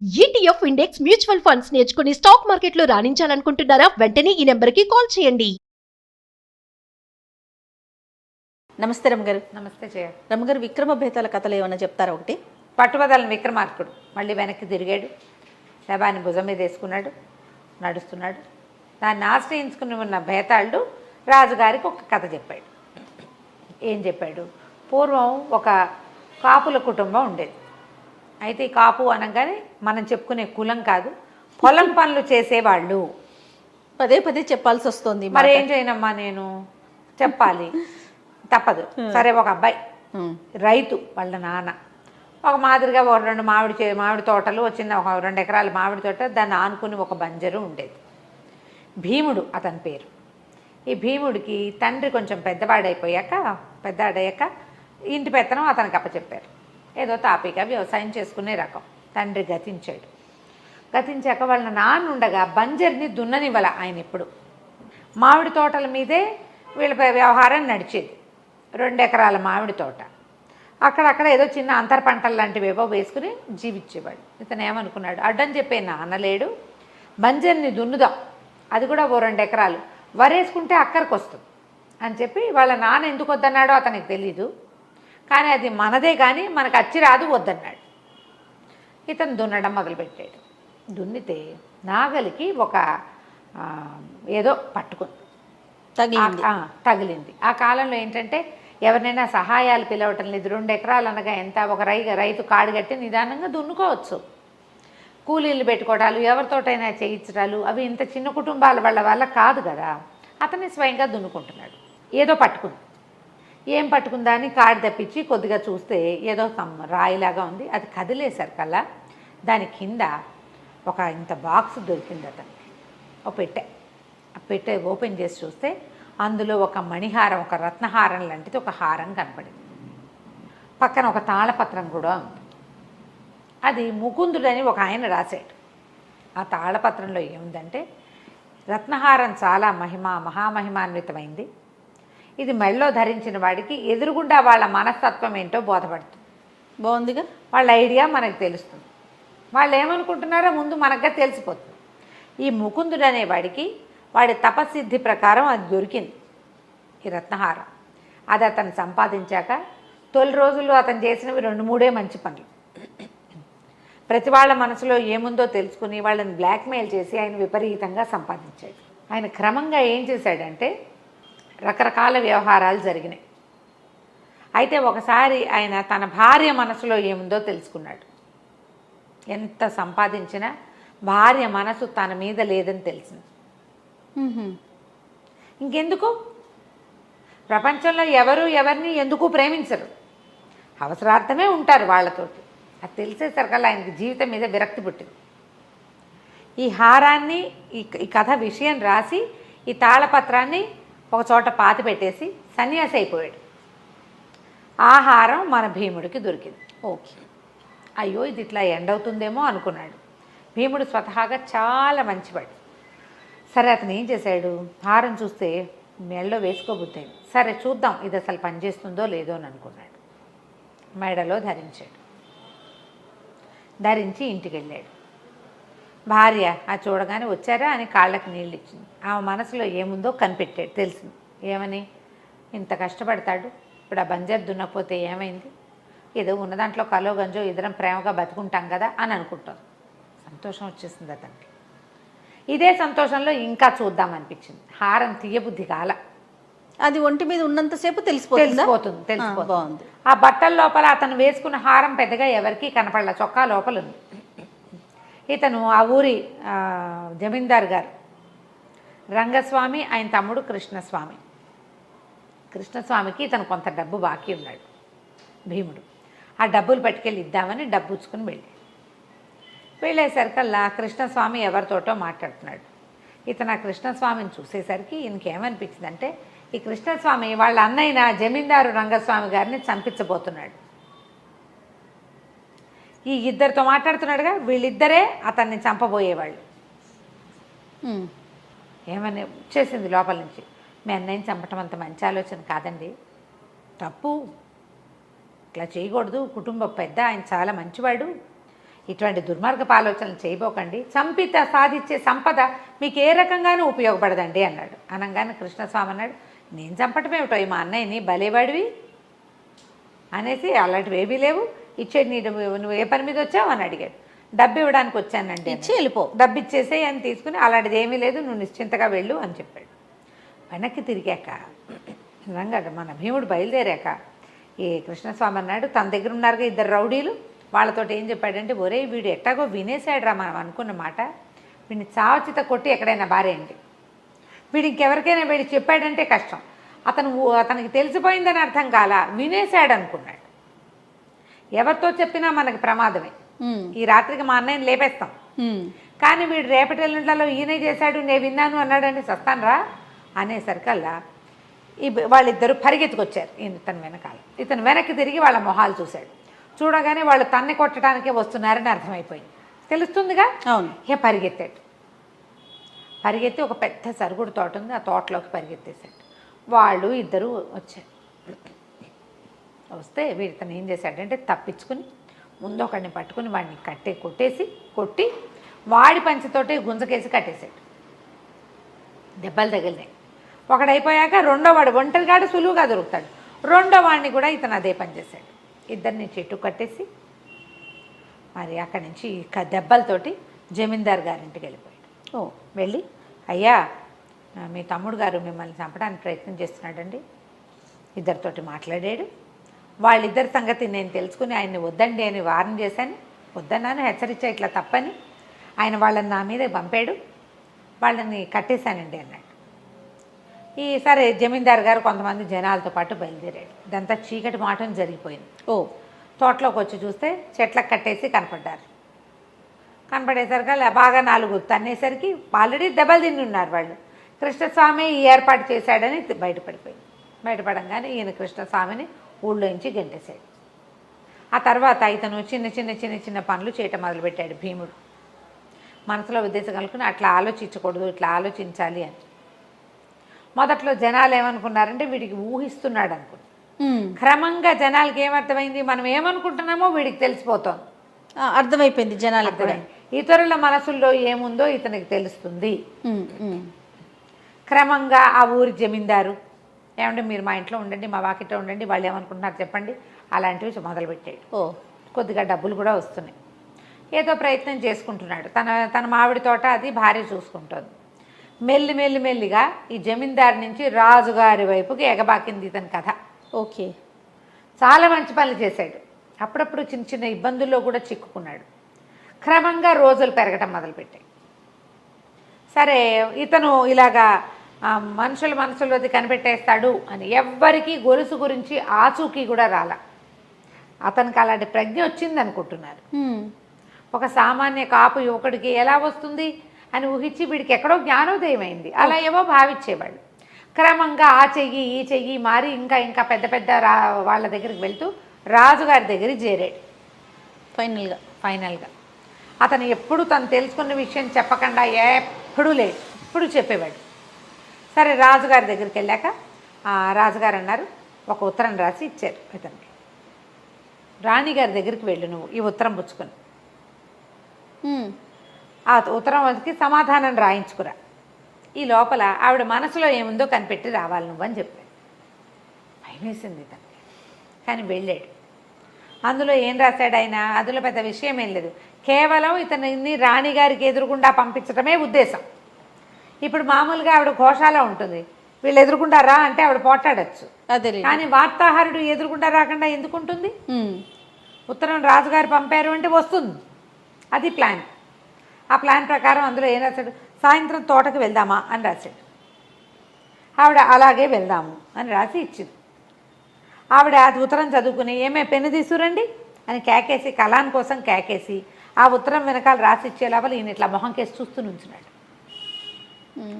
ETF index mutual funds నేర్చుకుని stock మార్కెట్లో రాణించాలనుకుంటున్నారా? వెంటనే ఈ నెంబర్కి కాల్ చేయండి. నమస్తే రమ్మగారు. నమస్తే జయ. రమ్మగారు, విక్రమ భేతాల కథలు ఏమన్నా చెప్తారా? ఒకటి పట్టుబదలని విక్రమార్కుడు మళ్ళీ వెనక్కి తిరిగాడు, శవాన్ని భుజం మీద వేసుకున్నాడు, నడుస్తున్నాడు. దాన్ని ఆశ్రయించుకుని ఉన్న భేతాళుడు రాజుగారికి ఒక కథ చెప్పాడు. ఏం చెప్పాడు? పూర్వం ఒక కాపుల కుటుంబం ఉండేది. అయితే ఈ కాపు అనగానే మనం చెప్పుకునే కులం కాదు, పొలం పనులు చేసేవాళ్ళు. పదే పదే చెప్పాల్సి వస్తుంది. మరి ఏం చేయనమ్మా, నేను చెప్పాలి, తప్పదు. సరే, ఒక అబ్బాయి రైతు, వాళ్ళ నాన్న ఒక మాదిరిగా ఒక రెండు మామిడి తోటలు, చిన్న ఒక 2 ఎకరాల మామిడి తోట, దాన్ని ఆనుకుని ఒక బంజరు ఉండేది. భీముడు అతని పేరు. ఈ భీముడికి తండ్రి కొంచెం పెద్దవాడయ్యాక ఇంటి పెత్తనం అతనికి అప్పచెప్పారు. ఏదో తాపీగా వ్యవసాయం చేసుకునే రకం. తండ్రి గతించాక వాళ్ళ నాన్న ఉండగా బంజర్ని దున్ననివ్వాల ఆయన. ఇప్పుడు మామిడి తోటల మీదే వీళ్ళ వ్యవహారం నడిచేది. 2 ఎకరాల మామిడి తోట, అక్కడక్కడ ఏదో చిన్న అంతర పంటలు లాంటివి ఏవో వేసుకుని జీవించేవాడు. ఇతను ఏమనుకున్నాడు, అడ్డం చెప్పే నాన్న లేడు, బంజర్ని దున్నుదాం, అది కూడా ఓ 2 ఎకరాలు వరేసుకుంటే అక్కడికి వస్తుంది అని చెప్పి వాళ్ళ నాన్న ఎందుకు వద్దన్నాడో అతనికి తెలీదు. కానీ అది మనదే, కానీ మనకు అచ్చి రాదు, వద్దన్నాడు. ఇతను దున్నడం మొదలుపెట్టాడు. దున్నితే నాగలికి ఒక ఏదో పట్టుకుంది, తగిలింది. ఆ కాలంలో ఏంటంటే ఎవరినైనా సహాయాలు పిలవటం లేదు. 2 ఎకరాలు అనగా ఎంత, ఒక రైతు కాడు కట్టి నిదానంగా దున్నుకోవచ్చు. కూలీలు పెట్టుకోవడాలు, ఎవరితోటైనా చేయించడాలు, అవి ఇంత చిన్న కుటుంబాల వల్ల కాదు కదా. అతన్ని స్వయంగా దున్నుకుంటున్నాడు. ఏదో పట్టుకుంది. ఏం పట్టుకుందా అని కాడు తప్పించి కొద్దిగా చూస్తే ఏదో రాయిలాగా ఉంది. అది కదిలేసరికల్లా దాని కింద ఒక ఇంత బాక్స్ దొరికింది అతనికి, ఒక పెట్టె. ఆ పెట్టె ఓపెన్ చేసి చూస్తే అందులో ఒక మణిహారం, ఒక రత్నహారం లాంటిది ఒక హారం కనపడింది. పక్కన ఒక తాళపత్రం కూడా ఉంది. అది ముకుందుడని ఒక ఆయన రాశాడు. ఆ తాళపత్రంలో ఏముందంటే, రత్నహారం చాలా మహామహిమాన్వితమైంది. ఇది మెళ్ళో ధరించిన వాడికి ఎదురుగుండా వాళ్ళ మనస్తత్వం ఏంటో బోధపడుతుంది. బాగుందిగా. వాళ్ళ ఐడియా మనకు తెలుస్తుంది. వాళ్ళు ఏమనుకుంటున్నారో ముందు మనకుగా తెలిసిపోతుంది. ఈ ముకుందుడు అనేవాడికి వాడి తపసిద్ధి ప్రకారం అది దొరికింది, ఈ రత్నహారం. అది అతను సంపాదించాక తొలి రోజుల్లో అతను చేసినవి 2-3 మంచి పనులు. ప్రతి వాళ్ళ మనసులో ఏముందో తెలుసుకుని వాళ్ళని బ్లాక్మెయిల్ చేసి ఆయన విపరీతంగా సంపాదించాడు. ఆయన క్రమంగా ఏం చేశాడంటే, రకరకాల వ్యవహారాలు జరిగినాయి. అయితే ఒకసారి ఆయన తన భార్య మనసులో ఏముందో తెలుసుకున్నాడు. ఎంత సంపాదించినా భార్య మనసు తన మీద లేదని తెలిసింది. ఇంకెందుకు, ప్రపంచంలో ఎవరిని ఎందుకు ప్రేమించరు, అవసరార్థమే ఉంటారు వాళ్ళతోటి. అది తెలిసేసరికల్లా ఆయనకి జీవితం మీద విరక్తి పుట్టింది. ఈ హారాన్ని, ఈ కథ విషయం రాసి ఈ తాళపత్రాన్ని ఒక చోట పాతి పెట్టేసి సన్యాసి అయిపోయాడు. ఆ హారం మన భీముడికి దొరికింది. ఓకే, అయ్యో ఇది ఇట్లా ఎండవుతుందేమో అనుకున్నాడు. భీముడు స్వతహాగా చాలా మంచివాడు. సరే, అతను ఏం చేశాడు, హారం చూస్తే మెడలో వేసుకోబుద్దాడు. సరే చూద్దాం ఇది అసలు పనిచేస్తుందో లేదో అని అనుకున్నాడు. మెడలో ధరించి ఇంటికి వెళ్ళాడు. భార్య ఆ చూడగానే వచ్చారా అని కాళ్ళకి నీళ్ళు ఇచ్చింది. ఆమె మనసులో ఏముందో కనిపెట్టాడు, తెలిసింది. ఏమని, ఇంత కష్టపడతాడు, ఇప్పుడు ఆ బంజర్ దున్నకపోతే ఏమైంది, ఏదో ఉన్న దాంట్లో కలో గంజో ఇద్దరం ప్రేమగా బతుకుంటాం కదా అని అనుకుంటాం. సంతోషం వచ్చేసింది అతనికి. ఇదే సంతోషంలో ఇంకా చూద్దాం అనిపించింది. హారం తీయబుద్ధి కాల. అది ఒంటి మీద ఉన్నంతసేపు తెలిసిపోతుంది. బాగుంది. ఆ బట్టల లోపల అతను వేసుకున్న హారం పెద్దగా ఎవరికీ కనపడలే, చొక్కా లోపల ఉంది. ఇతను ఆ ఊరి జమీందారు గారు రంగస్వామి, ఆయన తమ్ముడు కృష్ణస్వామికి ఇతను కొంత డబ్బు బాకీ ఉన్నాడు. భీముడు ఆ డబ్బులు పట్టుకెళ్ళి ఇద్దామని డబ్బు ఉచ్చుకుని వెళ్ళేసరికల్లా కృష్ణస్వామి ఎవరితోటో మాట్లాడుతున్నాడు. ఇతను ఆ కృష్ణస్వామిని చూసేసరికి ఈయనకేమనిపించిందంటే, ఈ కృష్ణస్వామి వాళ్ళ అన్నయ్య జమీందారు రంగస్వామి గారిని చంపించబోతున్నాడు. ఈ ఇద్దరితో మాట్లాడుతున్నాడుగా, వీళ్ళిద్దరే అతన్ని చంపబోయేవాళ్ళు. ఏమని వచ్చేసింది లోపల నుంచి, మీ అన్నయ్యని చంపటం అంత మంచి ఆలోచన కాదండి, తప్పు, ఇట్లా చేయకూడదు, కుటుంబ పెద్ద ఆయన చాలా మంచివాడు, ఇటువంటి దుర్మార్గపు ఆలోచనలు చేయబోకండి. చంపి సాధించే సంపద మీకు ఏ రకంగానూ ఉపయోగపడదండి అన్నాడు. అనగానే కృష్ణస్వామి అన్నాడు, నేను చంపటం ఏమిటో ఈ మా అన్నయ్యని, భలేవాడివి అనేసి, అలాంటివి ఏమీ లేవు, ఇచ్చేది నువ్వు ఏ పని మీద వచ్చావు అని అడిగాడు. డబ్బు ఇవ్వడానికి వచ్చానండి. ఇచ్చి వెళ్ళిపో, డబ్బు ఇచ్చేసే అని తీసుకుని, అలాంటిది ఏమీ లేదు, నువ్వు నిశ్చింతగా వెళ్ళు అని చెప్పాడు. వెనక్కి తిరిగాక నిజంగా మన భీముడు బయలుదేరాక ఈ కృష్ణస్వామి అన్నాడు, తన దగ్గర ఉన్నారుగా ఇద్దరు రౌడీలు, వాళ్ళతోటి ఏం చెప్పాడంటే, ఒరే వీడు ఎట్టాగో వినేశాడురా మనం అనుకున్న మాట, వీడిని చావచిత కొట్టి ఎక్కడైనా బారేయండి. వీడు ఇంకెవరికైనా వీడికి చెప్పాడంటే కష్టం, అతనికి తెలిసిపోయిందని అర్థం కాల, వినేశాడు అనుకున్నాడు. ఎవరితో చెప్పినా మనకి ప్రమాదమే. ఈ రాత్రికి మా అన్నయ్యని లేపేస్తాం, కానీ వీడు రేపటి ఎల్లుండ్లలో ఈయనే చేశాడు నేను విన్నాను అన్నాడంటే చస్తానరా అనేసరికల్లా వాళ్ళిద్దరూ పరిగెత్తుకొచ్చారు ఇతను వెనకాల. ఇతను వెనక్కి తిరిగి వాళ్ళ మొహాలు చూశాడు. చూడగానే వాళ్ళు తన్ని కొట్టడానికే వస్తున్నారని అర్థమైపోయింది, తెలుస్తుందిగా. అవును. ఇక పరిగెత్తి ఒక పెద్ద సరుగుడు తోట ఉంది, ఆ తోటలోకి పరిగెత్తేశాడు. వాళ్ళు ఇద్దరు వచ్చారు. వస్తే వీడితను ఏం చేశాడంటే తప్పించుకుని ముందు ఒకడిని పట్టుకుని వాడిని కొట్టి వాడి పంచితోటి గుంజకేసి కట్టేశాడు. దెబ్బలు తగిలినాయి. ఒకడైపోయాక రెండో వాడు ఒంటరిగాడు సులువుగా దొరుకుతాడు. రెండో వాడిని కూడా ఇతను అదే పని చేశాడు. ఇద్దరిని చెట్టు కట్టేసి మరి అక్కడి నుంచి దెబ్బలతోటి జమీందార్ గారింటికి వెళ్ళిపోయాడు. వెళ్ళి, అయ్యా మీ తమ్ముడు గారు మిమ్మల్ని చంపడానికి ప్రయత్నం చేస్తున్నాడండి, ఇద్దరితోటి మాట్లాడాడు. వాళ్ళిద్దరి సంగతి నేను తెలుసుకుని ఆయన్ని వద్దండి అని వార్న్ చేశాను, వద్దన్నాను, హెచ్చరించా ఇట్లా తప్పని. ఆయన వాళ్ళని నా మీద పంపాడు, వాళ్ళని కట్టేశానండి అన్నాడు. సరే జమీందార్ గారు కొంతమంది జనాలతో పాటు బయలుదేరాడు. ఇదంతా చీకటి మాటం జరిగిపోయింది. తోటలోకి వచ్చి చూస్తే చెట్లకు కట్టేసి కనపడేసరికి బాగా 4 తన్నేసరికి ఆల్రెడీ దెబ్బలు తిని ఉన్నారు వాళ్ళు. కృష్ణస్వామి ఈ ఏర్పాటు చేశాడని బయటపడంగానే ఈయన కృష్ణస్వామిని ఊళ్ళోంచి గెంటేశాడు. ఆ తర్వాత ఇతను చిన్న పనులు చేయటం మొదలుపెట్టాడు భీముడు. మనసులో ఉద్దేశం కలుపుకుని అట్లా ఆలోచించకూడదు, ఇట్లా ఆలోచించాలి అని. మొదట్లో జనాలు ఏమనుకున్నారంటే వీడికి ఊహిస్తున్నాడు అనుకున్నారు. క్రమంగా జనాలకి ఏమర్థమైంది, మనం ఏమనుకుంటున్నామో వీడికి తెలిసిపోతుంది, అర్థమైపోయింది జనాలకు కూడా. ఇతరుల మనసుల్లో ఏముందో ఇతనికి తెలుస్తుంది. క్రమంగా ఆ ఊరి జమీందారు, ఏమంటే మీరు మా ఇంట్లో ఉండండి, మా వాకిట్లో ఉండండి, వాళ్ళు ఏమనుకుంటున్నారు చెప్పండి, అలాంటివి మొదలుపెట్టాడు. కొద్దిగా డబ్బులు కూడా వస్తున్నాయి. ఏదో ప్రయత్నం చేసుకుంటున్నాడు. తన మామిడి తోట అది భార్య చూసుకుంటుంది. మెల్లిగా ఈ జమీందారు నుంచి రాజుగారి వైపుకి ఎగబాకింది ఇతని కథ. ఓకే, చాలా మంచి పనులు చేశాడు. అప్పుడప్పుడు చిన్న ఇబ్బందుల్లో కూడా చిక్కుకున్నాడు. క్రమంగా రోజులు పెరగటం మొదలుపెట్టాయి. సరే ఇతను ఇలాగా మనుషుల మనసులోది కనిపెట్టేస్తాడు అని ఎవ్వరికీ గొలుసు గురించి ఆచూకీ కూడా రాల. అతనికి అలాంటి ప్రజ్ఞ వచ్చింది అనుకుంటున్నారు. ఒక సామాన్య కాపు యువకుడికి ఎలా వస్తుంది అని ఊహించి వీడికి ఎక్కడో జ్ఞానోదయం అయింది. అలా ఏవో భావించేవాళ్ళు. క్రమంగా ఆ చెయ్యి ఈ చెయ్యి మారి ఇంకా పెద్ద వాళ్ళ దగ్గరికి వెళ్తూ రాజుగారి దగ్గరికి చేరాడు. ఫైనల్గా అతను ఎప్పుడు తను తెలుసుకున్న విషయం చెప్పకుండా ఎప్పుడూ లేడు, ఎప్పుడు చెప్పేవాడు. సరే రాజుగారి దగ్గరికి వెళ్ళాక రాజుగారు అన్నారు, ఒక ఉత్తరం రాసి ఇచ్చారు ఇతనికి. రాణిగారి దగ్గరికి వెళ్ళు నువ్వు ఈ ఉత్తరం పుచ్చుకొని, ఆ ఉత్తరంకి సమాధానం రాయించుకురా, ఈ లోపల ఆవిడ మనసులో ఏముందో కనిపెట్టి రావాలి నువ్వు అని చెప్పాడు. భయమేసింది ఇతనికి, కానీ వెళ్ళాడు. అందులో ఏం రాశాడు ఆయన, అందులో పెద్ద విషయం ఏం లేదు, కేవలం ఇతన్ని రాణిగారికి ఎదురుగుండా పంపించడమే ఉద్దేశం. ఇప్పుడు మామూలుగా ఆవిడ ఘోషాలో ఉంటుంది, వీళ్ళు ఎదురుకుండా రా అంటే ఆవిడ పోట్లాడచ్చు, కానీ వార్తాహరుడు ఎదురుకుండా రాకుండా ఎందుకు ఉంటుంది? ఉత్తరం రాజుగారు పంపారు అంటే వస్తుంది, అది ప్లాన్. ఆ ప్లాన్ ప్రకారం అందులో ఏం రాశాడు, సాయంత్రం తోటకు వెళ్దామా అని రాశాడు. ఆవిడ అలాగే వెళ్దాము అని రాసి ఇచ్చింది. ఆవిడ అది ఉత్తరం చదువుకుని ఏమే పెన్ను తీసుకురండి అని కేకేసి, కళాన్ కోసం కేకేసి ఆ ఉత్తరం వెనకాల రాసి ఇచ్చే లోపల ఈయన ఇట్లా మొహం కేసి చూస్తూ నుంచున్నాడు.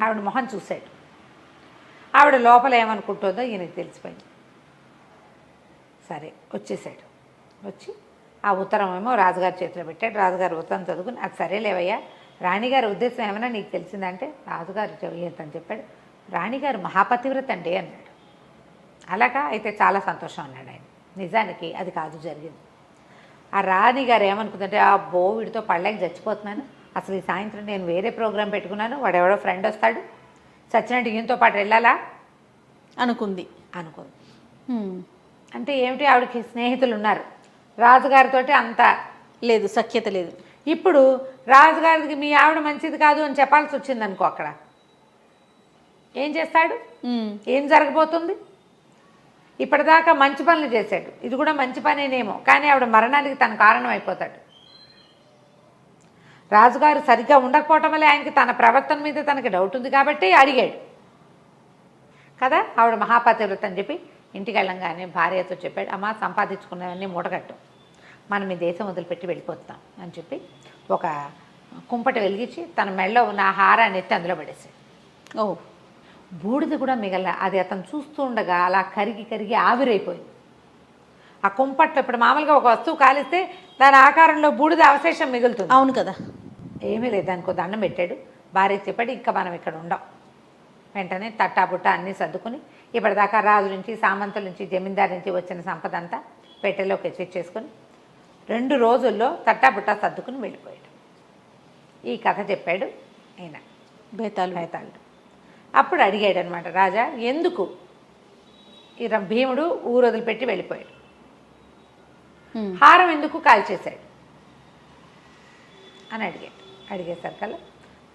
ఆవిడ మొహం చూశాడు. ఆవిడ లోపల ఏమనుకుంటుందో ఈయనకి తెలిసిపోయింది. సరే వచ్చేసాడు. వచ్చి ఆ ఉత్తరం ఏమో రాజుగారి చేతిలో పెట్టాడు. రాజుగారు ఉత్తరం చదువుకుని, అది సరేలేవయ్యా, రాణిగారి ఉద్దేశం ఏమైనా నీకు తెలిసిందంటే రాజుగారు అని చెప్పాడు. రాణిగారు మహాపతివ్రత అండి అన్నాడు. అలాగా, అయితే చాలా సంతోషం అన్నాడు ఆయన. నిజానికి అది కాదు జరిగింది. ఆ రాణి గారు ఏమనుకుందంటే అబ్బో వీడితో పళ్ళకి చచ్చిపోతున్నాను, అసలు ఈ సాయంత్రం నేను వేరే ప్రోగ్రాం పెట్టుకున్నాను, వాడెవడో ఫ్రెండ్ వస్తాడు, సచ్చినట్టు ఈయనతో పాటు వెళ్ళాలా అనుకుంది. అనుకుంది. హ్మ్. అంటే ఏమిటి, ఆవిడకి స్నేహితులు ఉన్నారు, రాజుగారితో అంత లేదు, సఖ్యత లేదు. ఇప్పుడు రాజుగారికి మీ ఆవిడ మంచిది కాదు అని చెప్పాల్సి వచ్చింది అనుకో, అక్కడ ఏం చేస్తాడు, ఏం జరగబోతుంది? ఇప్పటిదాకా మంచి పనులు చేశాడు, ఇది కూడా మంచి పనేనేమో, కానీ ఆవిడ మరణానికి తన కారణం అయిపోతాడు. రాజుగారు సరిగ్గా ఉండకపోవటం వల్ల ఆయనకి తన ప్రవర్తన మీద తనకి డౌట్ ఉంది కాబట్టి అడిగాడు కదా. ఆవిడ మహాపతివ్రత అని చెప్పి ఇంటికి వెళ్ళంగానే భార్యతో చెప్పాడు, అమ్మ సంపాదించుకున్నవన్నీ మూటగట్టు, మనం ఈ దేశం వదిలిపెట్టి వెళ్ళిపోతాం అని చెప్పి ఒక కుంపటి వెలిగించి తన మెడలో ఉన్న హారాన్ని ఎత్తి అందులో పడేసాడు. ఓ, బూడిద కూడా మిగల, అది అతను చూస్తూ ఉండగా అలా కరిగి కరిగి ఆవిరైపోయింది. ఆ కుంపట్లో ఇప్పుడు మామూలుగా ఒక వస్తువు కాలిస్తే దాని ఆకారంలో బూడిద అవశేషం మిగులుతుంది. అవును కదా. ఏమీ లేదు, దానికో దండం పెట్టాడు, భార్యకి చెప్పాడు ఇంకా మనం ఇక్కడ ఉండం. వెంటనే తట్టాబుట్ట అన్నీ సర్దుకుని ఇప్పటిదాకా రాజు నుంచి, సామంతుల నుంచి, జమీందారు నుంచి వచ్చిన సంపద అంతా పెట్టెలోకి తెచ్చేసుకొని 2 రోజుల్లో తట్టాబుట్ట సర్దుకుని వెళ్ళిపోయాడు. ఈ కథ చెప్పాడు ఈయన బేతాళుడు. అప్పుడు అడిగాడు అనమాట రాజా, ఎందుకు ఈ భీముడు ఊరు వదిలిపెట్టి వెళ్ళిపోయాడు, హారం ఎందుకు కాల్చేశాడు అని అడిగాడు. అడిగేసరికల్లా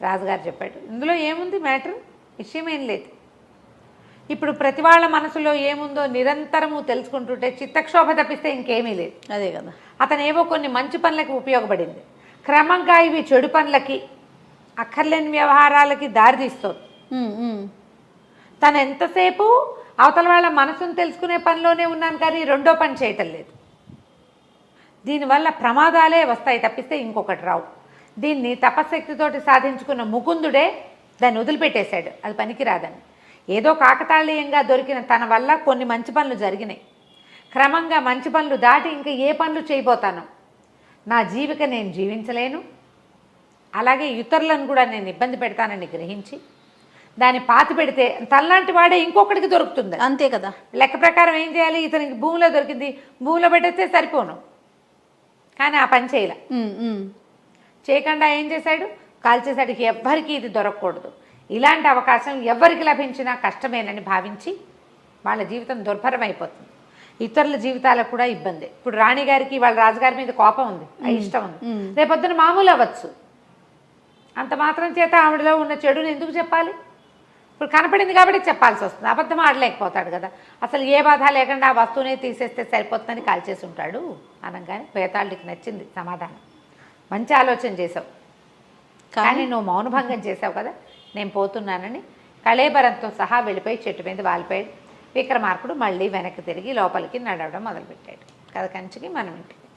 రాజుగారు చెప్పాడు, ఇందులో ఏముంది మ్యాటర్, విషయం ఏం లేదు. ఇప్పుడు ప్రతి వాళ్ళ మనసులో ఏముందో నిరంతరము తెలుసుకుంటుంటే చిత్తక్షోభ తప్పిస్తే ఇంకేమీ లేదు. అదే కదా. అతను ఏవో కొన్ని మంచి పనులకి ఉపయోగపడింది, క్రమంగా ఇవి చెడు పనులకి, అక్కర్లేని వ్యవహారాలకి దారితీస్తుంది. తను ఎంతసేపు అవతల వాళ్ళ మనసును తెలుసుకునే పనిలోనే ఉన్నాను కానీ రెండో పని చేయటం లేదు. దీనివల్ల ప్రమాదాలే వస్తాయి తప్పిస్తే ఇంకొకటి రావు. దీన్ని తపశక్తితోటి సాధించుకున్న ముకుందుడే దాన్ని వదిలిపెట్టేశాడు, అది పనికిరాదని. ఏదో కాకతాళీయంగా దొరికిన తన వల్ల కొన్ని మంచి పనులు జరిగినాయి. క్రమంగా మంచి పనులు దాటి ఇంకా ఏ పనులు చేయబోతాను, నా జీవిక నేను జీవించలేను, అలాగే ఇతరులను కూడా నేను ఇబ్బంది పెడతానని గ్రహించి దాన్ని పాతి పెడితే తనలాంటి వాడే ఇంకొకటికి దొరుకుతుంది. అంతే కదా. లెక్క ప్రకారం ఏం చేయాలి, ఇతనికి భూమిలో దొరికింది, భూమిలో పెట్టేస్తే సరిపోను, కానీ ఆ పని చేయలే. చేయకుండా ఏం చేశాడు, కాల్చేశాడు. ఎవ్వరికి ఇది దొరకకూడదు, ఇలాంటి అవకాశం ఎవరికి లభించినా కష్టమేనని భావించి వాళ్ళ జీవితం దుర్భరం అయిపోతుంది, ఇతరుల జీవితాలకు కూడా ఇబ్బంది. ఇప్పుడు రాణిగారికి వాళ్ళ రాజుగారి మీద కోపం ఉంది, ఇష్టం ఉంది, రేపొద్దున మామూలు అవ్వచ్చు. అంత మాత్రం చేత ఆవిడలో ఉన్న చెడుని ఎందుకు చెప్పాలి? ఇప్పుడు కనపడింది కాబట్టి చెప్పాల్సి వస్తుంది, అబద్ధం ఆడలేకపోతాడు కదా. అసలు ఏ బాధ లేకుండా ఆ వస్తువునే తీసేస్తే సరిపోతుందని కాల్చేసి ఉంటాడు అనగానే బేతాళుడికి నచ్చింది సమాధానం. మంచి ఆలోచన చేసావు, కానీ నువ్వు మౌనభంగం చేసావు కదా, నేను పోతున్నానని కళేబరంతో సహా వెళ్ళిపోయి చెట్టు మీద వాలిపోయాడు. విక్రమార్కుడు మళ్ళీ వెనక్కి తిరిగి లోపలికి నడవడం మొదలుపెట్టాడు. కథ కంచికి మనం ఇంటికి.